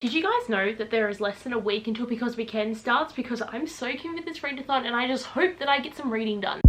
Did you guys know that there is less than a week until Because We Can starts? Because I'm so keen with this readathon and I just hope that I get some reading done.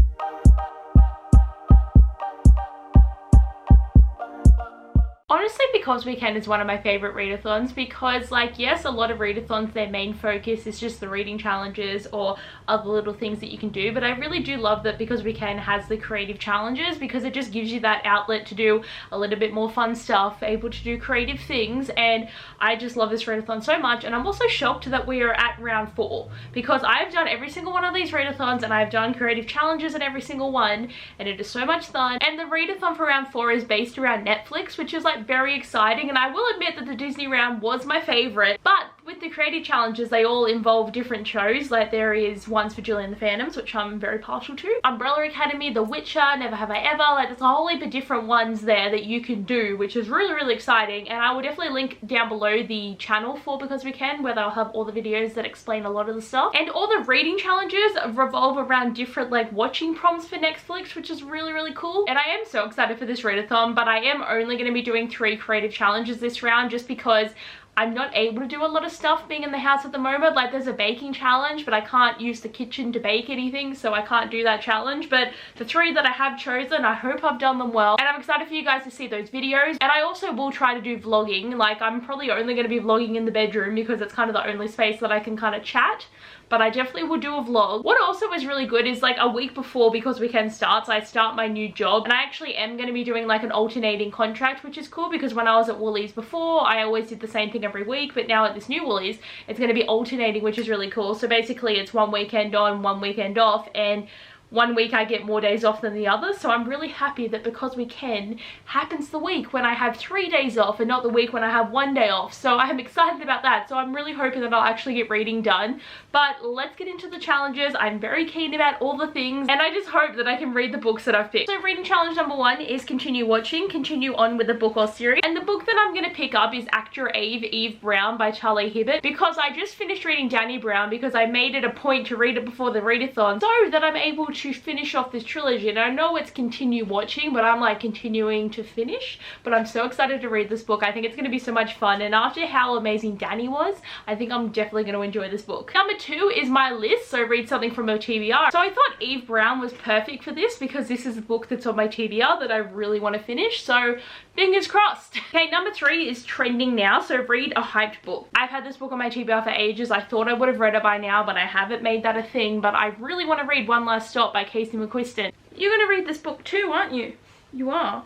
Honestly, Because We Can is one of my favorite readathons because, like, yes, a lot of readathons, their main focus is just the reading challenges or other little things that you can do, but I really do love that Because We Can has the creative challenges because it just gives you that outlet to do a little bit more fun stuff, able to do creative things, and I just love this readathon so much. And I'm also shocked that we are at round 4 because I've done every single one of these readathons and I've done creative challenges in every single one, and it is so much fun. And the readathon for round 4 is based around Netflix, which is like very exciting, and I will admit that the Disney round was my favorite, but with the creative challenges they all involve different shows. Like there is ones for Julie and the Phantoms, which I'm very partial to, Umbrella Academy, The Witcher, Never Have I Ever. Like there's a whole heap of different ones there that you can do, which is really exciting. And I will definitely link down below the channel for Because We Can, where they'll have all the videos that explain a lot of the stuff. And all the reading challenges revolve around different like watching prompts for Netflix, which is really cool. And I am so excited for this readathon, but I am only going to be doing 3 creative challenges this round just because I'm not able to do a lot of stuff being in the house at the moment. Like there's a baking challenge, but I can't use the kitchen to bake anything, so I can't do that challenge. But the 3 that I have chosen, I hope I've done them well, and I'm excited for you guys to see those videos. And I also will try to do vlogging. Like I'm probably only going to be vlogging in the bedroom because it's kind of the only space that I can kind of chat, but I definitely will do a vlog. What also is really good is like a week before Because We Can starts, I start my new job, and I actually am going to be doing like an alternating contract, which is cool because when I was at Woolies before, I always did the same thing every week, but now at this new Woolies, it's going to be alternating, which is really cool. So basically it's one weekend on, one weekend off, and one week I get more days off than the other. So I'm really happy that Because We Can happens the week when I have 3 days off and not the week when I have 1 day off. So I'm excited about that. So I'm really hoping that I'll actually get reading done. But let's get into the challenges. I'm very keen about all the things, and I just hope that I can read the books that I've picked. So reading challenge number 1 is continue watching, continue on with the book or series. And the book that I'm going to pick up is Act Your Eve Brown by Charlie Hibbert, because I just finished reading Danny Brown because I made it a point to read it before the readathon so that I'm able to finish off this trilogy. And I know it's continue watching, but I'm like continuing to finish. But I'm so excited to read this book. I think it's going to be so much fun, and after how amazing Danny was, I think I'm definitely going to enjoy this book. Number 2 is my list, so read something from a TBR. So I thought Eve Brown was perfect for this because this is a book that's on my TBR that I really want to finish, so fingers crossed. Okay, number 3 is trending now, so read a hyped book. I've had this book on my TBR for ages. I thought I would have read it by now, but I haven't made that a thing. But I really want to read One Last Stop by Casey McQuiston. You're going to read this book too, aren't you? You are.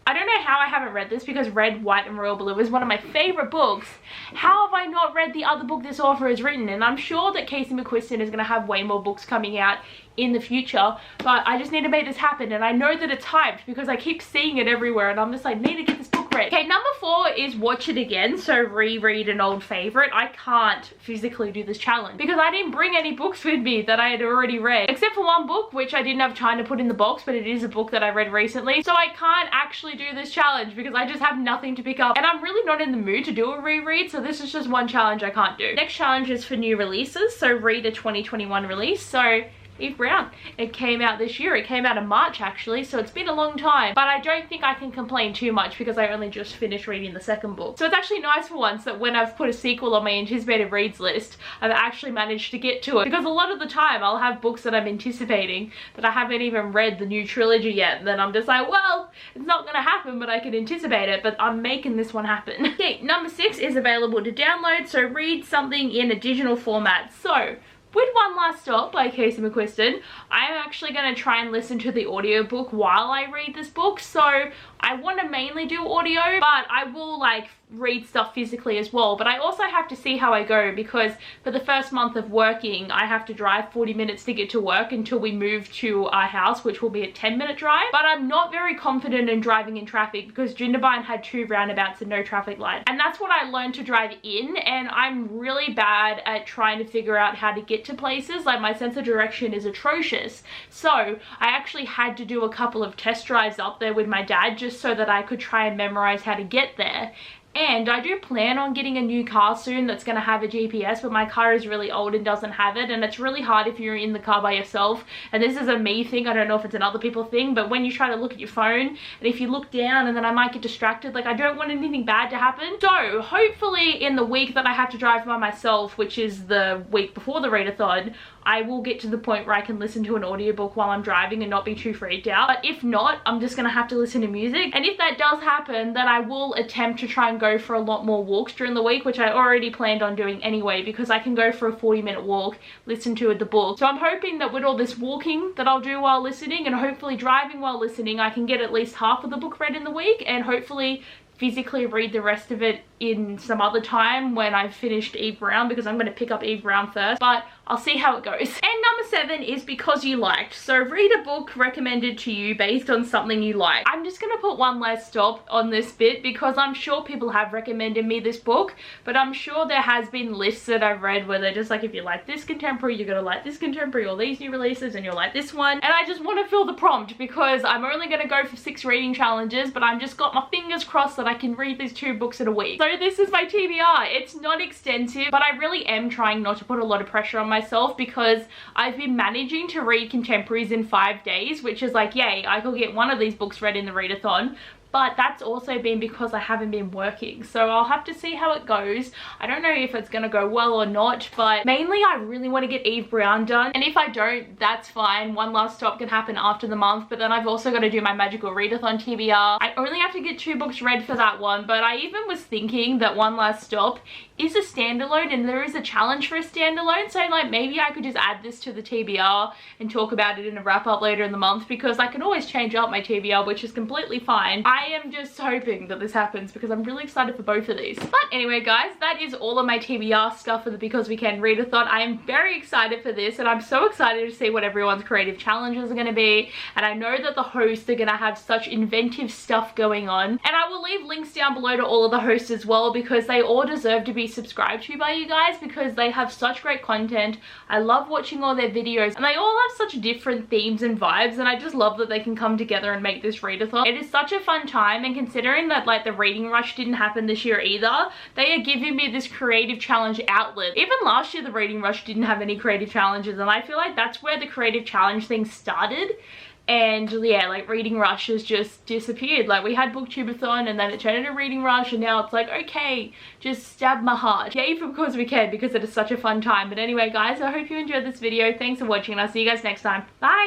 I don't know how I haven't read this because Red, White and Royal Blue is one of my favorite books. How have I not read the other book this author has written? And I'm sure that Casey McQuiston is going to have way more books coming out in the future, but I just need to make this happen. And I know that it's hyped because I keep seeing it everywhere, and I'm just like, need to get this book read. Okay, number 4 is watch it again, so reread an old favorite. I can't physically do this challenge because I didn't bring any books with me that I had already read, except for one book which I didn't have time to put in the box, but it is a book that I read recently, so I can't actually do this challenge because I just have nothing to pick up, and I'm really not in the mood to do a reread, so this is just one challenge I can't do. Next challenge is for new releases, so read a 2021 release. So Eve Brown, it came out this year. It came out in March actually, so it's been a long time, but I don't think I can complain too much because I only just finished reading the second book. So it's actually nice for once that when I've put a sequel on my anticipated reads list, I've actually managed to get to it, because a lot of the time I'll have books that I'm anticipating that I haven't even read the new trilogy yet, and then I'm just like, well, it's not gonna happen, but I can anticipate it, but I'm making this one happen. Okay, number 6 is available to download, so read something in a digital format. So with One Last Stop by Casey McQuiston, I'm actually going to try and listen to the audiobook while I read this book. So I want to mainly do audio, but I will like read stuff physically as well. But I also have to see how I go, because for the first month of working I have to drive 40 minutes to get to work until we move to our house, which will be a 10-minute drive. But I'm not very confident in driving in traffic because Jindabyne had 2 roundabouts and no traffic lights, and that's what I learned to drive in, and I'm really bad at trying to figure out how to get to places. Like my sense of direction is atrocious, so I actually had to do a couple of test drives up there with my dad just so that I could try and memorize how to get there. And I do plan on getting a new car soon that's going to have a GPS, but my car is really old and doesn't have it, and it's really hard if you're in the car by yourself. And this is a me thing, I don't know if it's an other people thing, but when you try to look at your phone, and if you look down and then I might get distracted, like I don't want anything bad to happen. So hopefully in the week that I have to drive by myself, which is the week before the readathon, I will get to the point where I can listen to an audiobook while I'm driving and not be too freaked out. But if not, I'm just gonna have to listen to music. And if that does happen, then I will attempt to try and go for a lot more walks during the week, which I already planned on doing anyway, because I can go for a 40-minute walk, listen to the book. So I'm hoping that with all this walking that I'll do while listening, and hopefully driving while listening, I can get at least half of the book read in the week, and hopefully physically read the rest of it in some other time when I've finished Eve Brown, because I'm going to pick up Eve Brown first, but I'll see how it goes. And number 7 is because you liked. So read a book recommended to you based on something you like. I'm just going to put one last stop on this bit because I'm sure people have recommended me this book, but I'm sure there has been lists that I've read where they're just like, if you like this contemporary, you're going to like this contemporary, or these new releases, and you'll like this one. And I just want to fill the prompt because I'm only going to go for 6 reading challenges, but I've just got my fingers crossed that I can read these 2 books in a week. So this is my TBR. It's not extensive, but I really am trying not to put a lot of pressure on myself because I've been managing to read contemporaries in 5 days, which is like, yay, I could get one of these books read in the readathon. But that's also been because I haven't been working, so I'll have to see how it goes. I don't know if it's gonna go well or not, but mainly I really want to get Eve Brown done, and if I don't, that's fine. One last stop can happen after the month, but then I've also got to do my magical readathon TBR. I only have to get 2 books read for that one, but I even was thinking that One Last Stop is a standalone, and there is a challenge for a standalone, so like maybe I could just add this to the TBR and talk about it in a wrap up later in the month, because I can always change up my TBR, which is completely fine. I am just hoping that this happens because I'm really excited for both of these. But anyway guys, that is all of my TBR stuff for the Because We Can readathon. I am very excited for this, and I'm so excited to see what everyone's creative challenges are going to be, and I know that the hosts are going to have such inventive stuff going on, and I will leave links down below to all of the hosts as well, because they all deserve to be subscribed to by you guys, because they have such great content. I love watching all their videos, and they all have such different themes and vibes, and I just love that they can come together and make this readathon. It is such a fun time, and considering that like the reading rush didn't happen this year either, they are giving me this creative challenge outlet. Even last year the reading rush didn't have any creative challenges, and I feel like that's where the creative challenge thing started. And yeah, like reading rush has just disappeared. Like we had booktubeathon and then it turned into reading rush, and now it's like, okay, just stab my heart. Yay for Because We Can, because it is such a fun time. But anyway guys, I hope you enjoyed this video. Thanks for watching, and I'll see you guys next time. Bye!